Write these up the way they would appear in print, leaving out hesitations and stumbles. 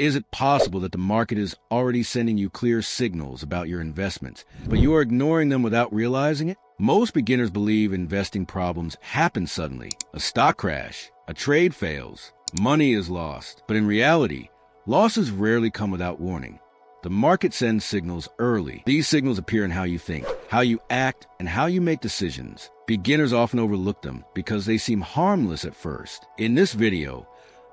Is it possible that the market is already sending you clear signals about your investments, but you are ignoring them without realizing it? Most beginners believe investing problems happen suddenly. A stock crash, a trade fails, money is lost. But in reality, losses rarely come without warning. The market sends signals early. These signals appear in how you think, how you act, and how you make decisions. Beginners often overlook them because they seem harmless at first. In this video,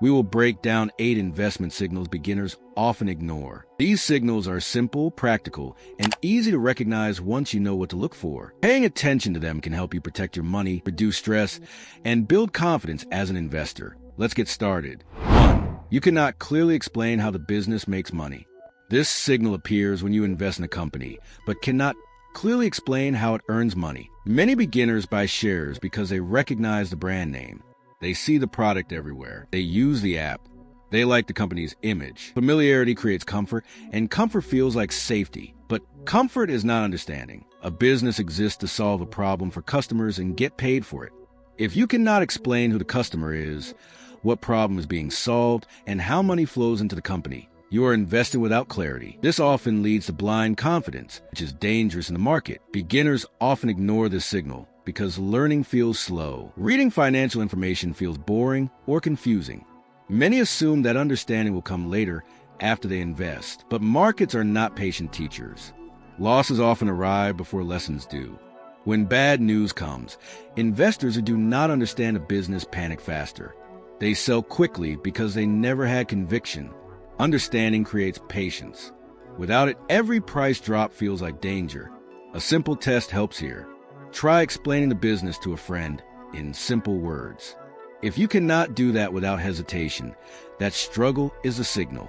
we will break down 8 investment signals beginners often ignore. These signals are simple, practical, and easy to recognize once you know what to look for. Paying attention to them can help you protect your money, reduce stress, and build confidence as an investor. Let's get started. 1. You cannot clearly explain how the business makes money. This signal appears when you invest in a company, but cannot clearly explain how it earns money. Many beginners buy shares because they recognize the brand name. They see the product everywhere. They use the app. They like the company's image. Familiarity creates comfort, and comfort feels like safety. But comfort is not understanding. A business exists to solve a problem for customers and get paid for it. If you cannot explain who the customer is, what problem is being solved, and how money flows into the company, you are investing without clarity. This often leads to blind confidence, which is dangerous in the market. Beginners often ignore this signal because learning feels slow. Reading financial information feels boring or confusing. Many assume that understanding will come later after they invest, but markets are not patient teachers. Losses often arrive before lessons do. When bad news comes, investors who do not understand a business panic faster. They sell quickly because they never had conviction. Understanding creates patience. Without it, every price drop feels like danger. A simple test helps here. Try explaining the business to a friend in simple words. If you cannot do that without hesitation, that struggle is a signal.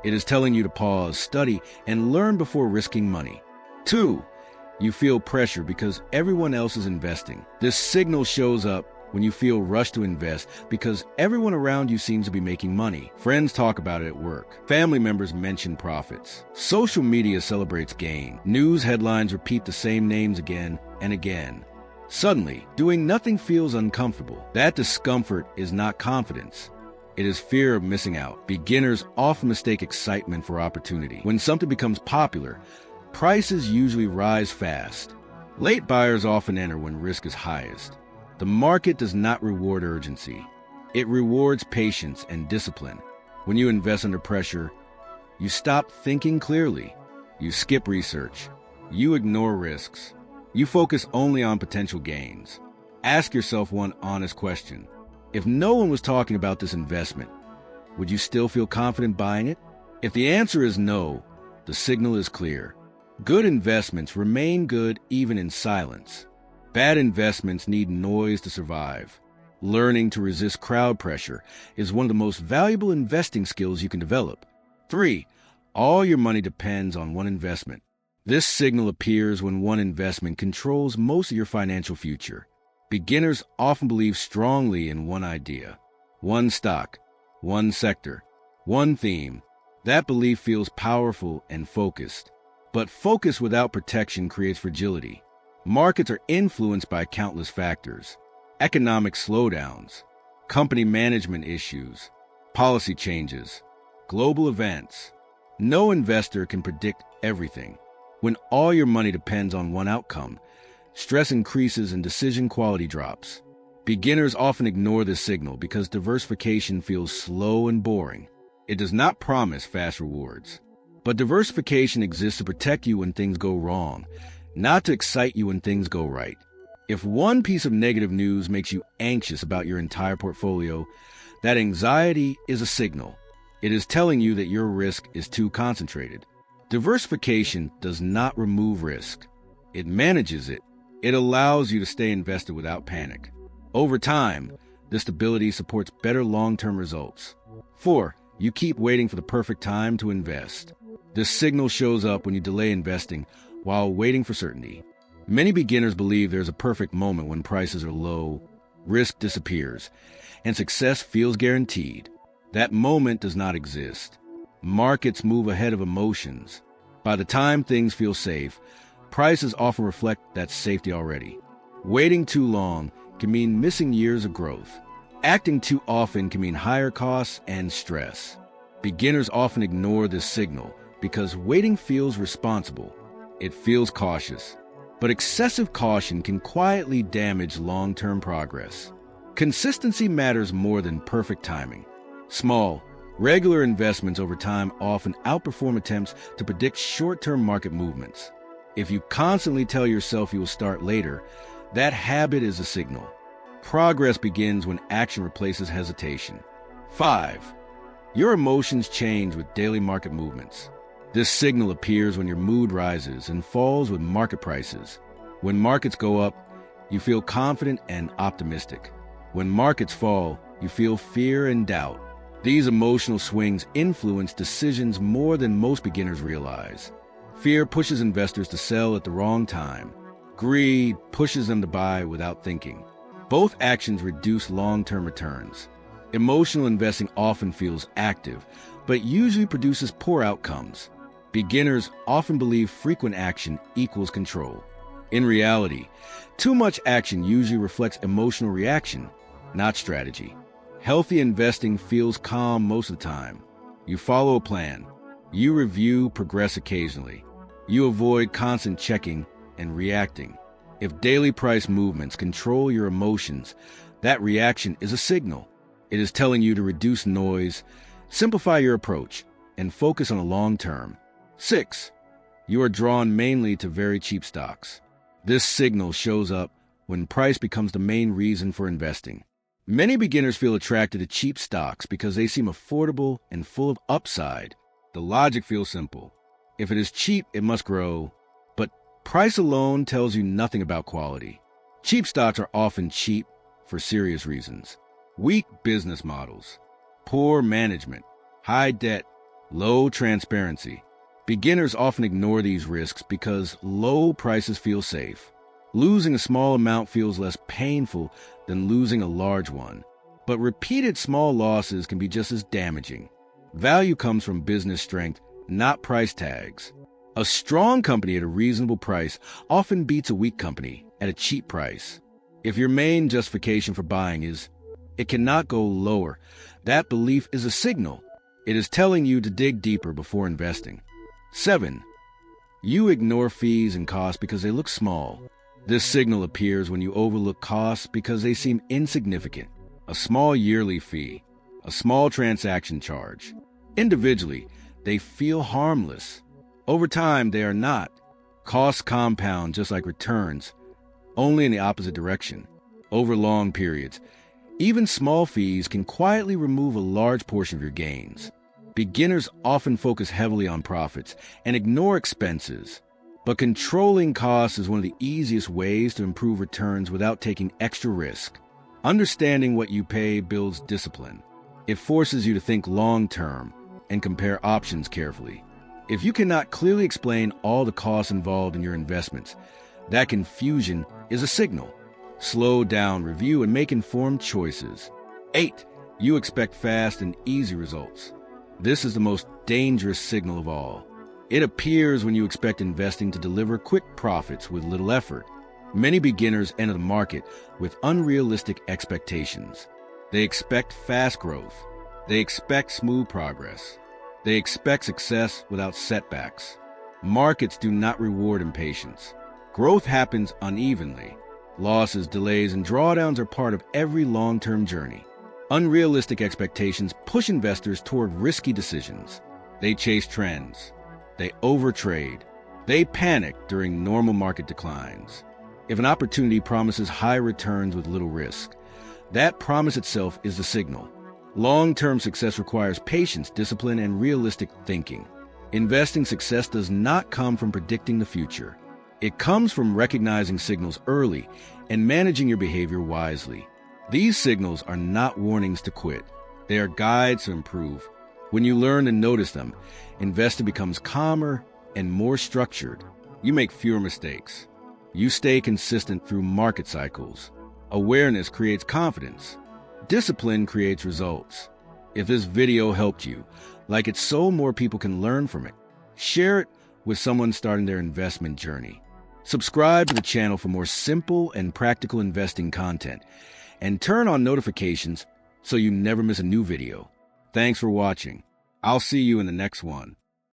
It is telling you to pause, study, and learn before risking money. 2. You feel pressure because everyone else is investing. This signal shows up when you feel rushed to invest because everyone around you seems to be making money. Friends talk about it at work. Family members mention profits. Social media celebrates gain. News headlines repeat the same names again and again. Suddenly, doing nothing feels uncomfortable. That discomfort is not confidence. It is fear of missing out. Beginners often mistake excitement for opportunity. When something becomes popular, prices usually rise fast. Late buyers often enter when risk is highest. The market does not reward urgency. It rewards patience and discipline. When you invest under pressure, you stop thinking clearly. You skip research. You ignore risks. You focus only on potential gains. Ask yourself one honest question. If no one was talking about this investment, would you still feel confident buying it? If the answer is no, the signal is clear. Good investments remain good even in silence. Bad investments need noise to survive. Learning to resist crowd pressure is one of the most valuable investing skills you can develop. 3. All your money depends on one investment. This signal appears when one investment controls most of your financial future. Beginners often believe strongly in one idea, one stock, one sector, one theme. That belief feels powerful and focused. But focus without protection creates fragility. Markets are influenced by countless factors: economic slowdowns, company management issues, policy changes, global events. No investor can predict everything. When all your money depends on one outcome, stress increases and decision quality drops. Beginners often ignore this signal because diversification feels slow and boring. It does not promise fast rewards. But diversification exists to protect you when things go wrong, not to excite you when things go right. If one piece of negative news makes you anxious about your entire portfolio, that anxiety is a signal. It is telling you that your risk is too concentrated. Diversification does not remove risk. It manages it. It allows you to stay invested without panic. Over time, this stability supports better long-term results. 4. You keep waiting for the perfect time to invest. This signal shows up when you delay investing while waiting for certainty. Many beginners believe there's a perfect moment when prices are low, risk disappears, and success feels guaranteed. That moment does not exist. Markets move ahead of emotions. By the time things feel safe, prices often reflect that safety already. Waiting too long can mean missing years of growth. Acting too often can mean higher costs and stress. Beginners often ignore this signal because waiting feels responsible. It feels cautious. But excessive caution can quietly damage long-term progress. Consistency matters more than perfect timing. Small, regular investments over time often outperform attempts to predict short-term market movements. If you constantly tell yourself you will start later, that habit is a signal. Progress begins when action replaces hesitation. 5. Your emotions change with daily market movements. This signal appears when your mood rises and falls with market prices. When markets go up, you feel confident and optimistic. When markets fall, you feel fear and doubt. These emotional swings influence decisions more than most beginners realize. Fear pushes investors to sell at the wrong time. Greed pushes them to buy without thinking. Both actions reduce long-term returns. Emotional investing often feels active, but usually produces poor outcomes. Beginners often believe frequent action equals control. In reality, too much action usually reflects emotional reaction, not strategy. Healthy investing feels calm most of the time. You follow a plan. You review progress occasionally. You avoid constant checking and reacting. If daily price movements control your emotions, that reaction is a signal. It is telling you to reduce noise, simplify your approach, and focus on the long term. 6. You are drawn mainly to very cheap stocks. This signal shows up when price becomes the main reason for investing. Many beginners feel attracted to cheap stocks because they seem affordable and full of upside. The logic feels simple. If it is cheap, it must grow. But price alone tells you nothing about quality. Cheap stocks are often cheap for serious reasons. Weak business models, poor management, high debt, low transparency. Beginners often ignore these risks because low prices feel safe. Losing a small amount feels less painful than losing a large one. But repeated small losses can be just as damaging. Value comes from business strength, not price tags. A strong company at a reasonable price often beats a weak company at a cheap price. If your main justification for buying is, it cannot go lower, that belief is a signal. It is telling you to dig deeper before investing. 7. You ignore fees and costs because they look small. This signal appears when you overlook costs because they seem insignificant. A small yearly fee, a small transaction charge. Individually, they feel harmless. Over time, they are not. Costs compound just like returns, only in the opposite direction. Over long periods, even small fees can quietly remove a large portion of your gains. Beginners often focus heavily on profits and ignore expenses. But controlling costs is one of the easiest ways to improve returns without taking extra risk. Understanding what you pay builds discipline. It forces you to think long-term and compare options carefully. If you cannot clearly explain all the costs involved in your investments, that confusion is a signal. Slow down, review, and make informed choices. 8. You expect fast and easy results. This is the most dangerous signal of all. It appears when you expect investing to deliver quick profits with little effort. Many beginners enter the market with unrealistic expectations. They expect fast growth. They expect smooth progress. They expect success without setbacks. Markets do not reward impatience. Growth happens unevenly. Losses, delays, and drawdowns are part of every long-term journey. Unrealistic expectations push investors toward risky decisions. They chase trends. They overtrade. They panic during normal market declines. If an opportunity promises high returns with little risk, that promise itself is the signal. Long-term success requires patience, discipline, and realistic thinking. Investing success does not come from predicting the future. It comes from recognizing signals early and managing your behavior wisely. These signals are not warnings to quit. They are guides to improve. When you learn to notice them, investing becomes calmer and more structured. You make fewer mistakes. You stay consistent through market cycles. Awareness creates confidence. Discipline creates results. If this video helped you, like it so more people can learn from it, share it with someone starting their investment journey. Subscribe to the channel for more simple and practical investing content, and turn on notifications so you never miss a new video. Thanks for watching. I'll see you in the next one.